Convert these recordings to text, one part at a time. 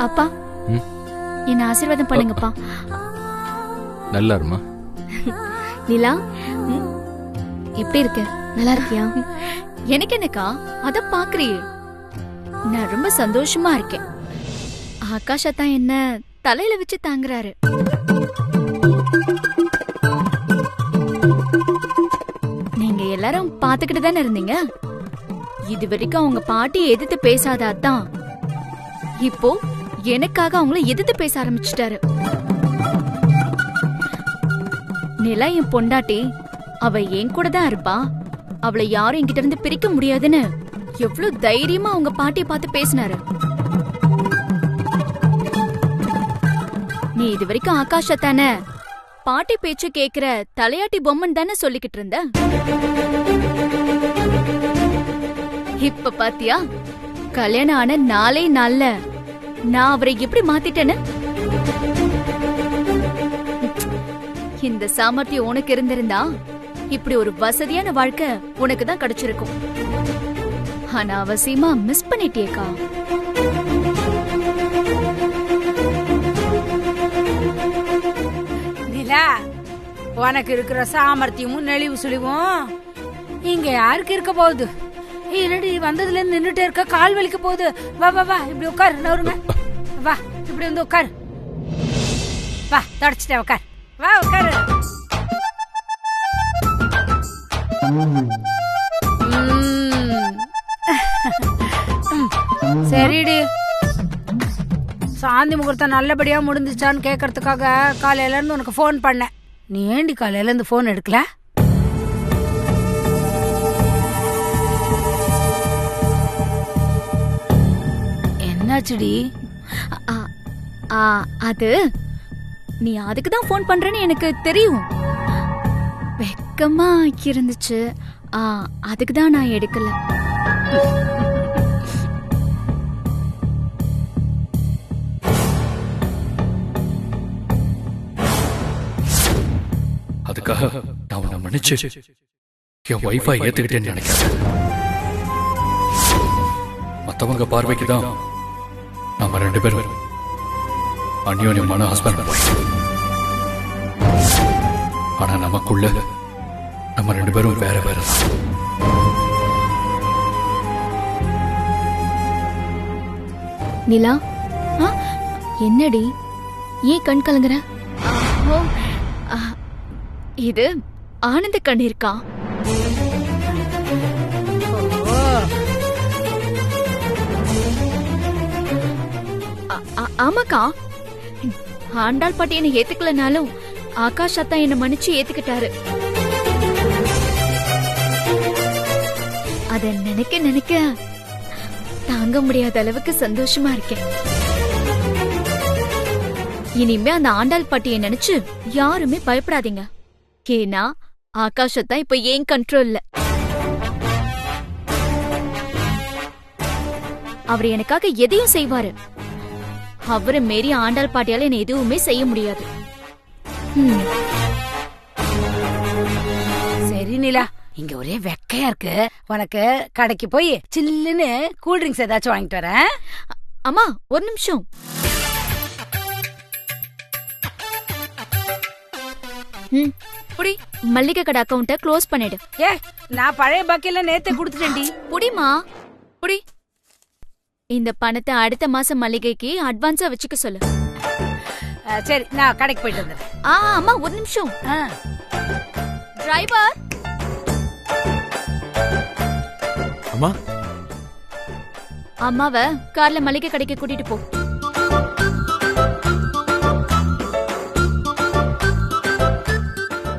அப்பா என்ன ஆசீர்வாதம் பண்ணுங்கப்பா. நல்லா இருமா. நிலா எப்படி இருக்க? நல்லா இருக்கியா? எனக்கு என்னக்கா அத பாக்குறியே, நான் ரொம்ப சந்தோஷமா இருக்கேன். ஆகாஷா தான் என்ன தலையில வச்சு தாங்குறாரு. நீங்க எல்லாரும் பாத்துக்கிட்டு தானே இருந்தீங்க. இது வரைக்கும் அவங்க பாட்டியை எதிர்த்து பேசாதான் இப்போ எனக்காக அவங்கள எதிர்த்து பேச ஆரம்பிச்சுட்டாரு. நிலா என் பொண்டாட்டி, அவ என் கூட தான் இருப்பா, அவளை யாரும் என்கிட்ட இருந்து பிரிக்க முடியாதுன்னு எவ்வளவு தைரியமா அவங்க பாட்டியை பார்த்து பேசினாரு. நீ இது வரைக்கும் ஆகாஷா தானே பாட்டி பேச்சு கேக்குற தலையாட்டி பொம்மன் தானே சொல்லிக்கிட்டு இருந்த. இப்ப பாத்தியா, கல்யாணம் ஆன 4 நாள்ல நான் அவரை எப்படி மாத்திட்டேன்னு. இந்த சாமர்த்தியம் உனக்கு இருந்திருந்தா இப்படி ஒரு வசதியான வாழ்க்கை உனக்கு தான் கிடைச்சிருக்கும். ஆனா அவசியமா மிஸ் பண்ணிட்டியேக்கா. நிலா, உனக்கு இருக்கிற சாமர்த்தியமும் நெளிவு சுழிவும் இங்க யாருக்கு இருக்க போகுது? என்னடி வந்ததுல இருந்து நின்னுட்டே இருக்க, கால் வலிக்க போகுது. வா வா வா, இப்படி உட்காரு. நவருங்க, வா இப்படி வந்து உட்காரு. வா தொடச்சிட்டேன், உட்காரு. வா உட்காரு. சரிடி, சாந்தி முகூர்த்தம் நல்லபடியா முடிஞ்சிச்சான்னு கேட்கறதுக்காக காலையில இருந்து உனக்கு போன் பண்ணேன். நீ ஏண்டி காலையில இருந்து போன் எடுக்கல? என்னாச்சுடி? அது நீ அதுக்கு தான் போன் பண்றேன்னு எனக்கு தெரியும். வெக்கமா இருந்துச்சு, அதுக்கு தான் நான் எடுக்கல. அதுக்காக நான் உன்னை மன்னிச்சு என் வைஃபா ஏத்துக்கிட்டேன்னு நினைக்கிறேன். மத்தவங்க பார்வைக்கு தான் நம்ம 2 பேரும் அந்யோன்யமான ஹஸ்பண்ட் ஒய்ஃப். ஆனா நமக்குள்ள நம்ம 2 பேரும் வேற வேற. நிலா, என்னடி ஏன் கண் கலங்குற? இது ஆனந்த கண்ணீர்க்கா. ஆமாக்கா, ஆண்டாள் பாட்டி என்ன ஏத்துக்கலனாலும் ஆகாஷ் அத்தா என்ன மன்னிச்சு ஏத்துக்கிட்டாரு. அத நினைக்க நினைக்க தாங்க முடியாத அளவுக்கு சந்தோஷமா இருக்கேன். இனிமே அந்த ஆண்டாள் பாட்டியை நினைச்சு யாருமே பயப்படாதீங்க. ஏன்னா ஆகாஷ் அத்தா இப்ப ஏன் கண்ட்ரோல்ல. அவர் எனக்காக எதையும் செய்வாரு. அவரை மீறி ஆண்டாள் பாட்டியால என்ன எதுவுமே செய்ய முடியாது. சரி நிலா, இங்க ஒரே வெக்கையா இருக்கு. உனக்கு கடைக்கு போய் சில்லுன்னு கூல் ட்ரிங்க்ஸ் ஏதாச்சும் வாங்கிட்டு வரேன். அம்மா ஒரு நிமிஷம். புடி, மல்லிகை கடை அக்கவுண்ட க்ளோஸ் பண்ணிடு. ஏ, நான் பழைய பாக்கியெல்லாம் நேத்தே கொடுத்துட்டேன்டி. புடிமா புடி. இந்த பணத்தை அடுத்த மாசம் மல்லிகைக்கு அட்வான்ஸா வச்சுக்க சொல்லு. சரி, நான் கடைக்கு போயிட்டு வந்துடுறேன். அம்மா ஒரு நிமிஷம். டிரைவர். அம்மா, அம்மாவை கார்ல மளிகை கடைக்கு கூட்டிட்டு போ.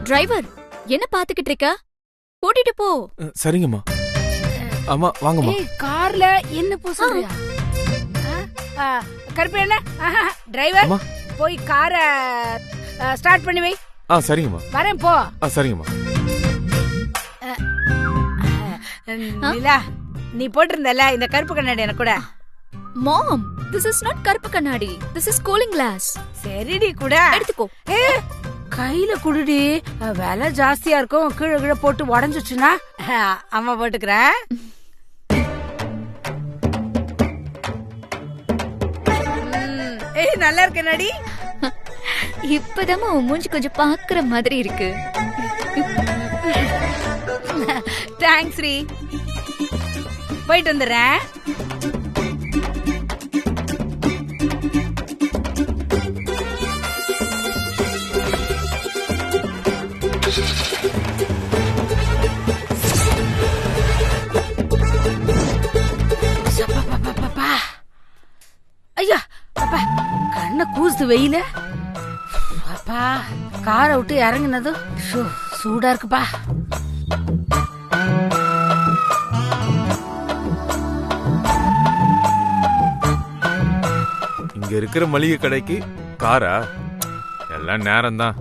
டிரைவர், என்ன பாத்துக்கிட்டு இருக்க? கூட்டிட்டு போ. சரிங்கம்மா. அம்மா வாங்கம்மா. கார்ல என்ன போ சொல்றியா? கருப்பு என்ன? டிரைவர் போய் காரை ஸ்டார்ட் பண்ணி வை. சரிங்கம்மா. வரேன் போ. சரிங்கம்மா. நிலா, நீ போட்டிருந்தல இந்த கருப்பு கண்ணாடி எனக்கு கூட. மாம், திஸ் இஸ் நாட் கருப்பு கண்ணாடி, திஸ் இஸ் கூலிங் கிளாஸ். சரிடி கூட எடுத்துக்கோ. கையில குடுடி, விலை ஜாஸ்தியா இருக்கும். கீழே கீழே போட்டு உடஞ்சிச்சுன்னா அம்மா போட்டுக்கிறேன். நல்லா இருக்க நடி. இப்பதான் உன் மூஞ்சி கொஞ்சம் பாக்குற மாதிரி இருக்கு. தேங்க்ஸ் ரீ. போயிட்டு வந்துடுறேன். ஐயா அப்பா கண்ண கூசுது வெயில. அப்பா காரை விட்டு இறங்குனதும் சூடா இருக்குப்பா. இங்க இருக்கிற மளிகை கடைக்கு காரா? எல்லாம் நேரம் தான்.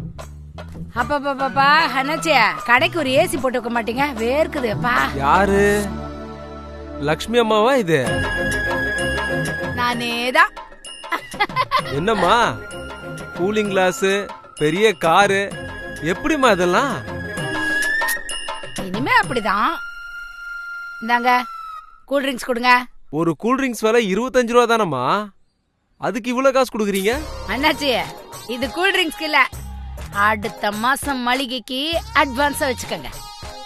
அப்பா அண்ணாச்சியா கடைக்கு ஒரு ஏசி போட்டு வைக்க மாட்டீங்க? வேர்க்குதுப்பா. யாரு? லக்ஷ்மி அம்மாவா இது? நானேதான். என்னம்மா கூலிங் கிளாஸ், பெரிய காரு, எப்படிமா இதெல்லாம்? இனிமே அப்படிதான். இந்தாங்க கூல் ட்ரிங்க்ஸ் கொடுங்க. ஒரு கூல் ட்ரிங்க்ஸ் விலை 25 ரூபா தானம்மா, அதுக்கு இவ்வளவு காசு கொடுக்குறீங்க? அண்ணாச்சி இது கூல் ட்ரிங்க்ஸ்க்கு இல்ல, அடுத்த மாசம் மளிகைக்கு அட்வான்ஸா வச்சுக்கோங்க.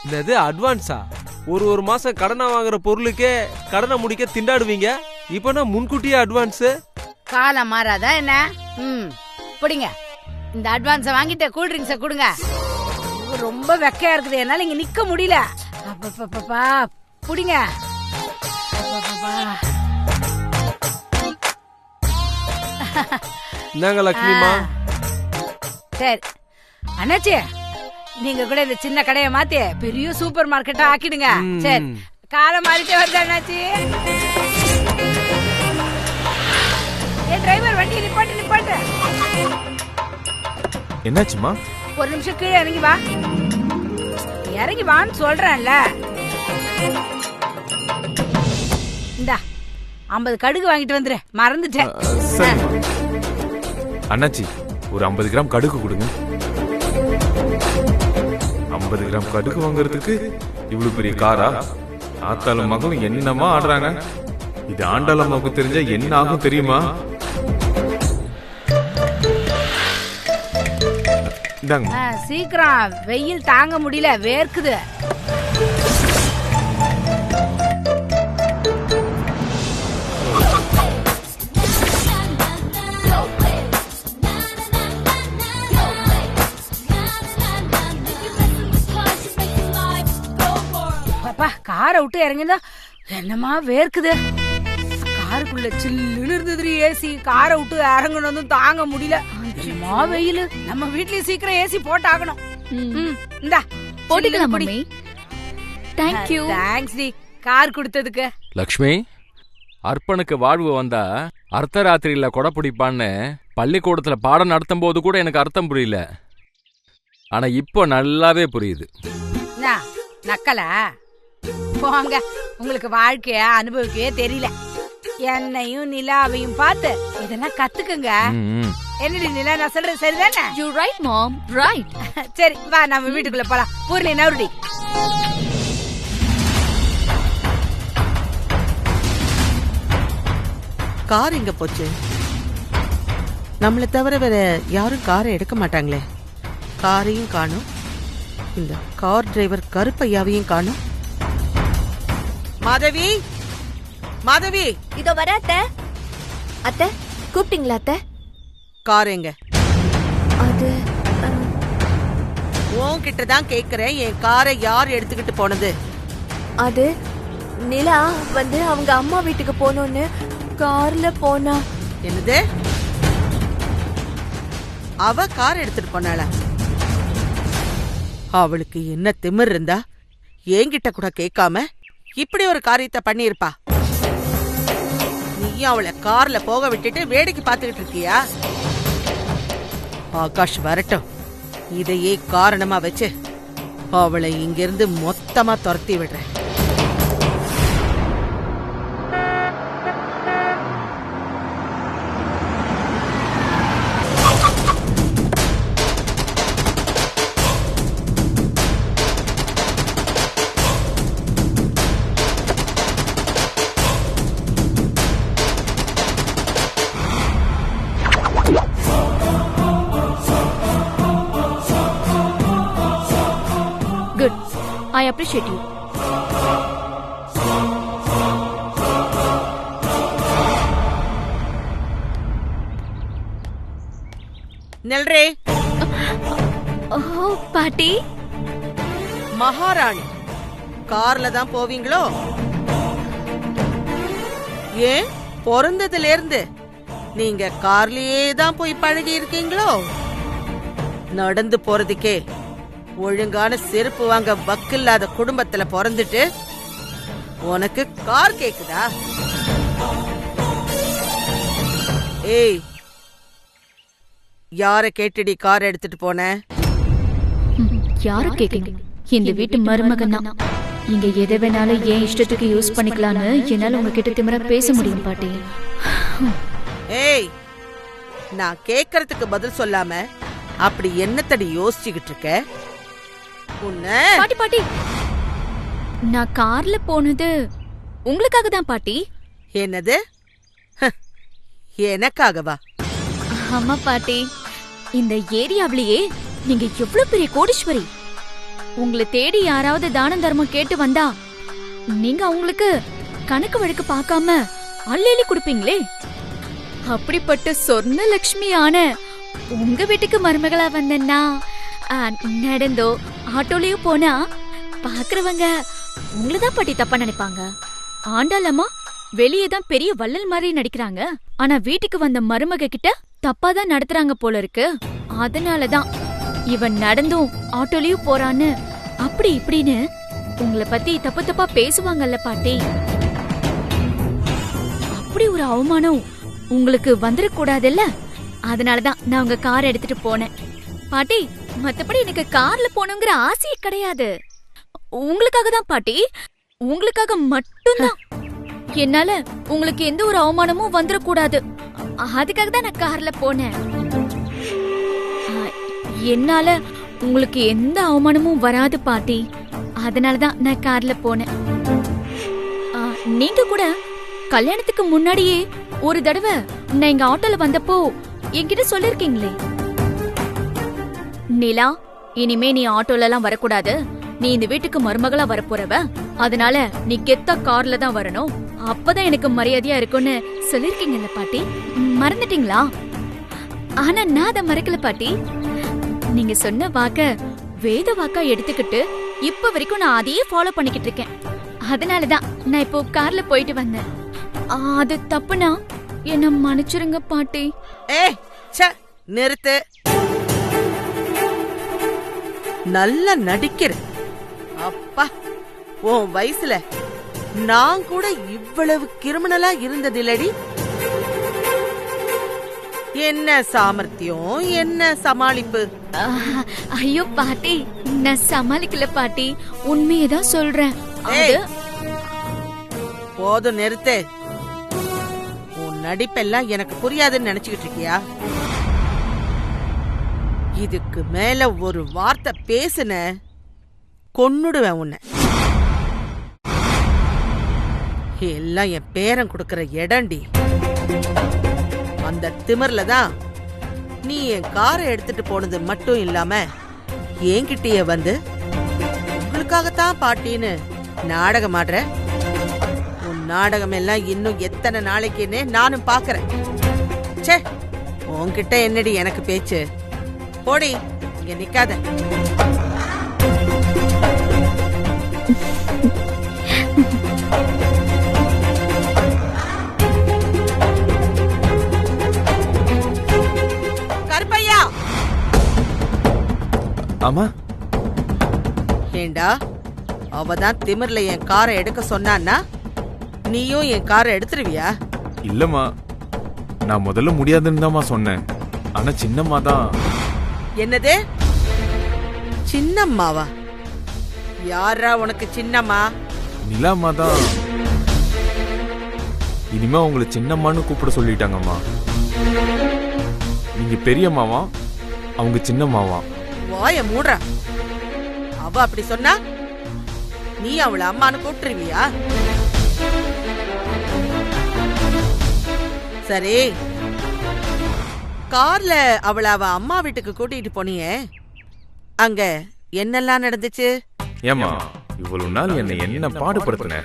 என்னது அட்வான்ஸா? ஒரு மாசம் கடனா வாங்குற பொருளுக்கே கடனை முடிக்க திண்டாடுவீங்க, இப்ப நான் முன்கூட்டியே அட்வான்ஸ்? காலம் மாறாதா என்ன? பிடிங்க இந்த அட்வான்ஸ வாங்கிட்டு கூல் ட்ரிங்க்ஸ கொடுங்க. ரொம்ப வெக்கையா இருக்குது, என்னால இங்க நிக்க முடியல. அப்பப்பா பிடிங்க. என்னங்க லக்ஷ்மிமா? சரி அண்ணாச்சி நீங்க கூட இந்த சின்ன கடையை மாத்தி பெரிய சூப்பர் மார்க்கெட்டா ஆக்கிடுங்க. சரி காலம் மாறிட்டே வருது அண்ணாச்சி. டிரைவர் வண்டி நிப்பாட்டு. என்னாச்சுமா? ஒரு நிமிஷம் கீழே இறங்கி வா. இறங்கி வான்னு சொல்றேன்ல. இந்தா 50 கடுகு வாங்கிட்டு வந்துரு, மறந்துட்டேன். சரி அண்ணாச்சி, ஒரு 50 கிராம் கடுகு கொடுங்க. 50 கிராம் கடுகு வாங்குறதுக்கு இவ்வளவு பெரிய காரா? ஆத்தாலும் மகளும் என்னமா ஆடுறாங்க. இது ஆண்டாள மகளுக்கு தெரிஞ்சா என்ன ஆகும் தெரியுமா? சீக்கிரம், வெயில் தாங்க முடியல, வேர்க்குது. காரை விட்டு இறங்கினா என்னமா வேர்க்குது. காருக்குள்ள சில்லுன்னு இருந்தது ஏசி, காரை விட்டு இறங்கணும் தாங்க முடியல. என்னமா வெயில். நம்ம வீட்லயும் சீக்கிரம் ஏசி போட்டாகணும். இந்தா போட்டுக்கலாம் மம்மி. Thank you. தேங்க்ஸ் டி கார் கொடுத்ததுக்கு. லக்ஷ்மி, அர்ப்பனுக்கு வாழ்வு வந்தா அர்த்தராத்திரியில கொடை பிடிப்பான்னு பள்ளிக்கூடத்துல பாடம் நடத்தும் போது கூட எனக்கு அர்த்தம் புரியல. ஆனா இப்போ நல்லாவே புரியுது. நக்கலா போங்க, உங்களுக்கு வாழ்க்கைய அனுபவிக்கவே தெரியல. என்னையும் நிலாவையும் பார்த்து இதெல்லாம் கத்துக்குங்க. என்னடி நிலா, நான் சொல்றது சரிதானே? You right mom, right. சரி வா நம்ம வீட்டுக்குள்ள போலாம். பூர்ணி நவுடி. கார் எங்க போச்சு? நம்மளை தவிர வேற யாரும் காரை எடுக்க மாட்டாங்களே. காரையும் காணும், இந்த கார் டிரைவர் கருப்பையாவையும் காணும். மாதவி, மாதவி, இதோ வர அத்தை. அத்தை கூப்பிட்டீங்களா அத்தை? கார் எங்க? அது உன்கிட்ட தான் கேக்குறேன், என் காரை யார் எடுத்துக்கிட்டு போனது? அது நிலா வந்து அவங்க அம்மா வீட்டுக்கு போனோன்னு கார்ல போனா. என்னது? அவ கார் எடுத்துட்டு போனாளா? அவளுக்கு என்ன திமிர் இருந்தா என்கிட்ட கூட கேட்காம இப்படி ஒரு காரியத்தை பண்ணிருப்பா. நீ அவளை கார்ல போக விட்டுட்டு வேடிக்கை பார்த்துக்கிட்டு இருக்கியா? ஆகாஷ் வரட்டும், இதையே காரணமா வச்சு அவளை இங்கிருந்து மொத்தமா துரத்தி விடுறேன். I appreciate you. நெல்ரே, ஓ பாட்டி, மகாராணி கார்ல தான் போவீங்களோ? ஏன் பிறந்ததுல இருந்து நீங்க கார்லயே தான் போய் பழகி இருக்கீங்களோ? நடந்து போறதுக்கே ஒழுங்கான செருப்பு வாங்க வக்கில்லாத குடும்பத்துல பிறந்துட்டு உனக்கு கார் கேக்குதா? ஏய், யார கேட்டுடி கார் எடுத்துட்டு போன? யாரு கேக்குங்க? இந்த வீட்டு மருமகன் தான். இங்க எதை வேணாலும் ஏன் இஷ்டத்துக்கு யூஸ் பண்ணிக்கலான்னு என்னால உங்ககிட்ட திமிரா பேச முடியும் பாட்டி. ஏய், நான் கேக்குறதுக்கு பதில் சொல்லாம அப்படி என்னத்தடி யோசிச்சுக்கிட்டு இருக்க? பாட்டி பாட்டி, நான் கார்ல போனது உங்களுக்காக தான் பாட்டி. என்னது? எனக்காகவா? ஆமா பாட்டி, இந்த ஏரியாவிலேயே நீங்க எவ்வளவு பெரிய கோடீஸ்வரி. உங்களை தேடி யாராவது தான தர்மம் கேட்டு வந்தா நீங்க அவங்களுக்கு கணக்கு வழக்கு பார்க்காம அள்ளி கொடுப்பீங்களே. அப்படிப்பட்ட சொர்ண லட்சுமியான உங்க வீட்டுக்கு மருமகளா வந்தேன்னா நடந்தோ ஆட்டோலயோ போனா பாக்குறவங்க உங்களதான் பாட்டி தப்பா நினைப்பாங்க. ஆண்டாளம்மா வெளியே தான் பெரிய வள்ளல் மாதிரி நடிக்கிறாங்க, ஆனா வீட்டுக்கு வந்த மருமக கிட்ட தப்பாதான் நடத்துறாங்க போல இருக்கு. அதனாலதான் இவன் நடந்தும் ஆட்டோலயும் போறான்னு அப்படி இப்படின்னு உங்களை பத்தி தப்பு தப்பா பேசுவாங்கல்ல பாட்டி. அப்படி ஒரு அவமானம் உங்களுக்கு வந்துடக்கூடாதுல்ல, அதனாலதான் நான் உங்க கார் எடுத்துட்டு போனேன் பாட்டி. மத்தபடி எனக்கு கார்ல போகணுங்கிற ஆசையே கிடையாது. உங்களுக்காக தான் பாட்டி, உங்களுக்காக மட்டும்தான். என்னால உங்களுக்கு எந்த ஒரு அவமானமும் வந்துடக்கூடாது, அதுக்காக தான் நான் கார்ல போனேன். என்னால உங்களுக்கு எந்த அவமானமும் வராது பாட்டி, அதனாலதான் நான் கார்ல போனேன். நீங்க கூட கல்யாணத்துக்கு முன்னாடியே ஒரு தடவை நான் எங்க ஆட்டோல வந்தப்போ என்கிட்ட சொல்லிருக்கீங்களே, நிலா இனிமே நீ ஆட்டோல எல்லாம் வரக்கூடாது, நீ இந்த வீட்டுக்கு மருமகளா வரப்போறவ, அதனால நீ கெத்த கார்ல தான் வரணும், அப்பதான் எனக்கு மரியாதையா இருக்கும்னு சொல்லிருக்கீங்கல்ல பாட்டி. மறந்துட்டீங்களா? ஆனா நான் அதை மறக்கல பாட்டி. நீங்க சொன்ன வாக்க வேத வாக்கா எடுத்துக்கிட்டு இப்ப வரைக்கும் நான் அதையே ஃபாலோ பண்ணிக்கிட்டு இருக்கேன். அதனாலதான் நான் இப்போ கார்ல போயிட்டு வந்தேன். அது தப்புனா என்ன மன்னிச்சிருங்க பாட்டி. நிறுத்து. நல்லா நடிக்கிற. அப்பா, உன் வயசுல நான் கூட இவ்வளவு கிரிமினலா இருந்ததில்லடி. என்ன சாமர்த்தியம், என்ன சமாளிப்பு. ஐயோ பாட்டி, நான் சமாளிக்கல பாட்டி, உண்மையதான் சொல்றேன். போதும், நிறுத்து. உன் நடிப்பெல்லாம் எனக்கு புரியாதுன்னு நினைச்சுக்கிட்டு இருக்கியா? இதுக்கு மேல ஒரு வார்த்தை பேசுன கொன்னுடுவேன் உன்னை. எல்லாம் என் பேரன் கொடுக்கற இடண்டி. அந்த திமிர்ல தான் நீ என் காரை எடுத்துட்டு போனது மட்டும் இல்லாம என்கிட்டயே வந்து உங்களுக்காகத்தான் பாட்டின்னு நாடகம் ஆடுற. உன் நாடகம் எல்லாம் இன்னும் எத்தனை நாளைக்குன்னு நானும் பாக்குறேன். சே, உன்கிட்ட என்னடி எனக்கு பேச்சு? போடி, இங்க நிக்காத. கருப்பையா! ஆமா. ஏண்டா, அவதான் திமிர்ல என் காரை எடுக்க சொன்னான்னா நீயும் என் காரை எடுத்துருவியா? இல்லம்மா, நான் முதல்ல முடியாதுன்னு தான்மா சொன்னேன். ஆனா சின்னம்மா தான். என்னது சின்னம்மாவா? யாரா உனக்கு சின்னம்மா? நிலாம்மா தான். இனிமே உங்களை சின்னம்மான்னு கூப்பிட சொல்லிட்டாங்கம்மா. நீங்க பெரியம்மாவா, அவங்க சின்னம்மாவா? வாய மூடுறா. அவ அப்படி சொன்னா நீ அவளை அம்மான்னு கூப்பிட்டுருவியா? சரி, கார்ல அவளை அவ அம்மா வீட்டுக்கு கூட்டிட்டு போனியே, அங்க என்னெல்லாம் நடந்துச்சு? ஏமா, இவ்வளவு நாள் என்னை என்ன பாடுபடுத்தின,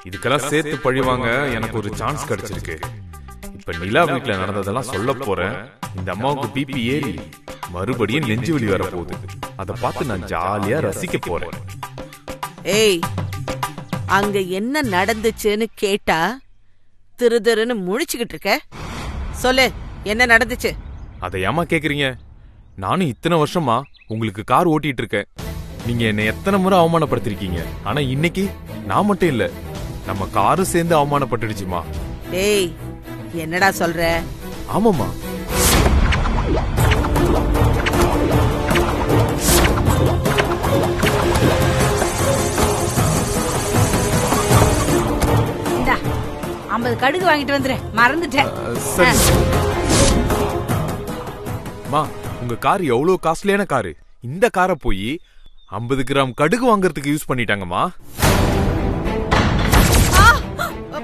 இதுக்கெல்லாம் சேர்த்து பழிவாங்க எனக்கு ஒரு சான்ஸ் கிடைச்சிருக்கு. இப்ப நிலா வீட்டுல நடந்ததெல்லாம் சொல்ல போறேன். இந்த அம்மாவுக்கு பிபி ஏறி மறுபடியும் நெஞ்சு வலி வர போகுது. அதை பார்த்து நான் ஜாலியா ரசிக்க போறேன். ஏய், அங்க என்ன நடந்துச்சுன்னு கேட்டா திருன்னு முழிச்சுக்கிட்டு இருக்க. சொல்லு, என்ன நடந்துச்சு? அதை ஏமா கேக்குறீங்க? நானும் இத்தனை வருஷமா உங்களுக்கு கார் ஓட்டிட்டு இருக்கேன். நீங்க என்ன எத்தனை முறை அவமானப்படுத்திருக்கீங்க. ஆனா இன்னைக்கு நான் மட்டும் இல்ல, நம்ம காரும் சேர்ந்து அவமானப்பட்டுடுச்சுமா. ஏய், என்னடா சொல்ற? ஆமாமா, இந்தா 50 கடுகு வாங்கிட்டு வந்துரு, மறந்துட்டேன். சரி. மா, உங்க கார் எவ்வளவு காஸ்ட்லியான காரு. இந்த காரை போய் 50 கிராம் கடுகு வாங்குறதுக்கு யூஸ் பண்ணிட்டாங்கம்மா.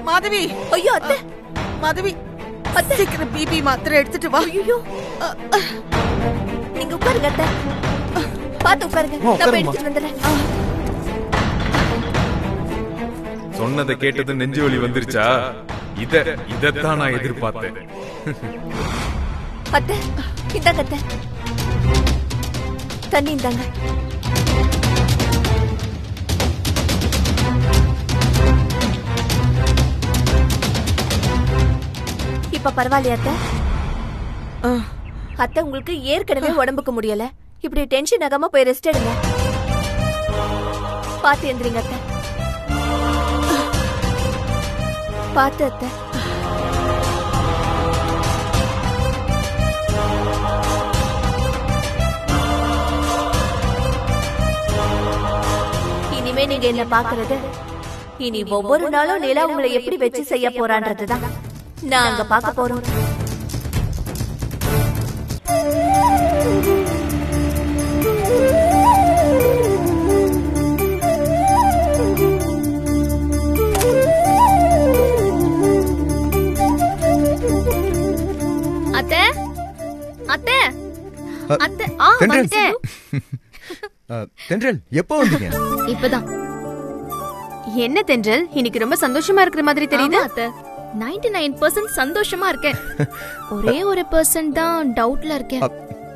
மாதவி, ஐயோ அத்தை, மாதவி, சீக்கிரம் பிபி மாத்திரை எடுத்துட்டு வா. ஐயோ நீங்க உட்காருங்க அத்தை, பாத்து உட்காருங்க, நான் போய் எடுத்துட்டு வந்துடுறேன். சொன்னதை கேட்டது நெஞ்சு வலி வந்துருச்சா? இதத்தான் நான் எதிர்பார்த்தேன். அத்தை, இந்தாங்க அத்தை, தண்ணி இந்தாங்க. இப்ப பரவாயில்லையா அத்தை? அத்தை, உங்களுக்கு ஏற்கனவே உடம்புக்கு முடியல, இப்படி டென்ஷன் ஆகாம போய் ரெஸ்ட் எடுங்க. பாத்து எந்திரிங்க அத்தை, பாத்து அத்தை. இனிமே நீங்க என்ன பாக்குறது, இனி ஒவ்வொரு நாளும் நிலா உங்களை எப்படி வச்சு செய்ய போறான்றதுதான் நாங்க பார்க்க போறோம். அத்தை அத்தை அத்தை, தென்றல். வந்துட்டேன். தென்றல், எப்போ வந்தீங்க? இப்பதான். என்ன தென்றல், இன்னைக்கு ரொம்ப சந்தோஷமா இருக்கிற மாதிரி தெரியுது. ஆமா அத்தை, 99% சந்தோஷமா இருக்கேன். ஒரே ஒரு % தான் டவுட்ல இருக்கேன்.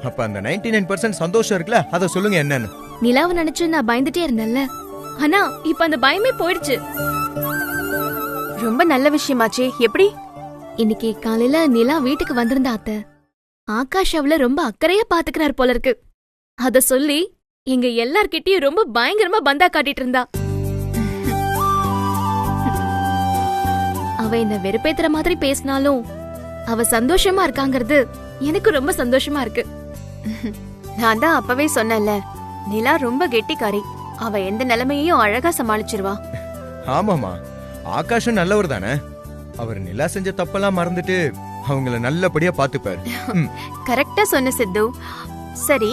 அப்ப அந்த 99% சந்தோஷம் இருக்குல்ல, அத சொல்லுங்க என்னன்னு. நிலாவை நினைச்சு நான் பயந்துட்டே இருந்தேன்ல, ஆனா இப்ப அந்த பயமே போயிடுச்சு. ரொம்ப நல்ல விஷயமாச்சே. எப்படி? இன்னைக்கு காலையில நிலா வீட்டுக்கு வந்திருந்தா அத்தை. ஆகாஷ் அவள ரொம்ப அக்கறையா பாத்துக்கிறார் போல இருக்கு. அத சொல்லி எங்க எல்லார்கிட்டயும் ரொம்ப பயங்கரமா பந்தா காட்டிட்டு இருந்தா. அவ என்ன வெறுப்பேத்துற மாதிரி பேசினாலும் அவ சந்தோஷமா இருக்காங்கிறது எனக்கு ரொம்ப சந்தோஷமா இருக்கு. நான் தான் அப்பவே சொன்னேன்ல, நிலா ரொம்ப கெட்டிக்காரி, அவ எந்த நிலைமையையும் அழகா சமாளிச்சிருவா. ஆமாமா, ஆகாஷும் நல்லவர் தானே. அவர் நிலா செஞ்ச தப்பெல்லாம் மறந்துட்டு அவங்கள நல்லபடியா பாத்துப்பாரு. கரெக்டா சொன்ன சித்து. சரி,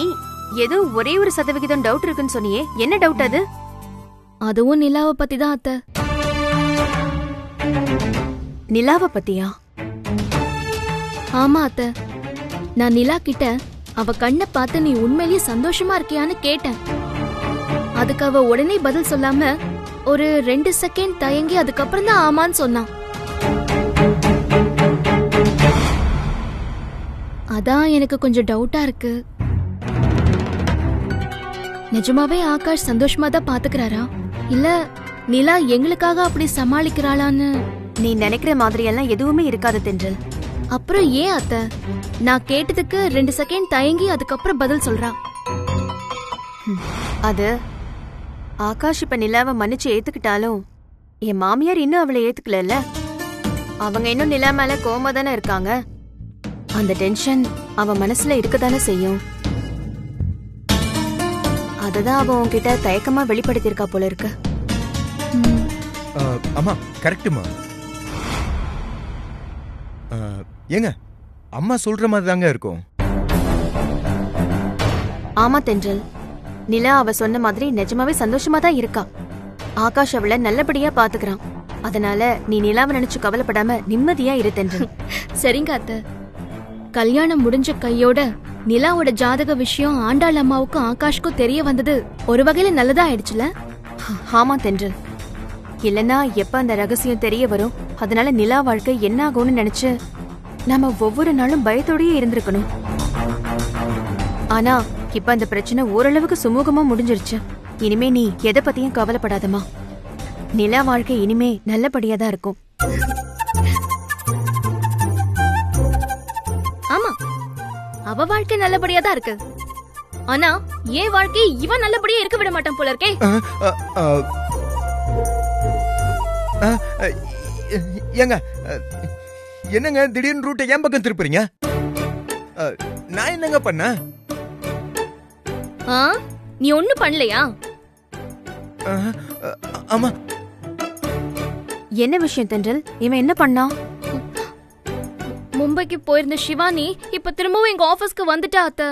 ஏதோ ஒரே ஒரு சதவிகிதம் டவுட் இருக்குன்னு சொன்னியே, என்ன டவுட் அது? அதுவும் நிலாவை பத்தி தான் அத்தை. நிலாவை பத்தியா? ஆமா அத்தை, நான் நிலா கிட்ட அவ கண்ணை பார்த்து நீ உண்மையிலேயே சந்தோஷமா இருக்கியான்னு கேட்டேன். அதுக்கு அவ உடனே பதில் சொல்லாம ஒரு 2 செகண்ட் தயங்கி அதுக்கப்புறம் தான் ஆமான்னு சொன்னான். அதான் எனக்கு கொஞ்சம் டவுட்டா இருக்கு. நிஜமாவே ஆகாஷ் சந்தோஷமா தான் பாத்துக்கிறாரா, இல்ல நிலா எங்களுக்காக அப்படி சமாளிக்கிறாளான்னு? நீ நினைக்கிற மாதிரி எல்லாம் எதுவுமே இருக்காது தென்றல். அப்புறம் ஏன் அத்தை நான் கேட்டதுக்கு 2 செகண்ட் தயங்கி அதுக்கப்புறம் பதில் சொல்றா? அது ஆகாஷ் இப்ப நிலாவை மன்னிச்சு ஏத்துக்கிட்டாலும் என் மாமியார் இன்னும் அவளை ஏத்துக்கல. அவங்க இன்னும் நிலா மேல கோவமா தானே இருக்காங்க. அந்த டென்ஷன் அவ மனசுல இருக்கதானே செய்யும். அததான் அவ உன்கிட்ட தயக்கமா வெளிப்படுத்திருக்கா போல இருக்கு. அம்மா கரெக்டுமா. ஏங்க, அம்மா சொல்ற மாதிரி தாங்க இருக்கும். ஆமா தென்றல், நிலா அவ சொன்ன மாதிரி நிஜமாவே சந்தோஷமா தான் இருக்கா. ஆகாஷ் அவளை நல்லபடியா பாத்துக்கிறான். அதனால நீ நிலாவை நினைச்சு கவலைப்படாம நிம்மதியா இரு தென்றல். சரிங்க அத்தை, கல்யாணம் முடிஞ்ச கையோட நிலாவோட ஜாதக விஷயம் ஆண்டாள் அம்மாவுக்கும் ஆகாஷ்க்கும் தெரிய வந்தது ஒரு வகையில நல்லதா ஆயிடுச்சுல. ஆமா தென்றல். இல்லனா எப்ப அந்த ரகசியம் தெரிய வரும், அதனால நிலா வாழ்க்கை என்ன ஆகும்னு நினைச்சு நாம ஒவ்வொரு நாளும் பயத்தோடயே இருந்திருக்கணும். ஆனா இப்ப அந்த பிரச்சனை ஓரளவுக்கு சுமூகமா முடிஞ்சிருச்சு. இனிமே நீ எதை பத்தியும் கவலைப்படாதமா. நிலா வாழ்க்கை இனிமே நல்லபடியா தான் இருக்கும். ஆமா, அவ வாழ்க்கை நல்லபடியா தான் இருக்கு. ஆனா என் வாழ்க்கை இவன் நல்லபடியா இருக்க விட மாட்டான் போல இருக்கே. ஏங்க என்னங்க திடீர்னு ரூட்டை ஏன் பக்கம் திருப்புறீங்க? நான் என்னங்க பண்ண? நீ ஒண்ணு பண்ணலையா? ஆமா. என்ன விஷயம் தென்றல்? இவன் என்ன பண்ணா? மும்பைக்கு போயிருந்த சிவானி இப்ப திரும்பவும் எங்க ஆபீஸ்க்கு வந்துட்டா அத்தை.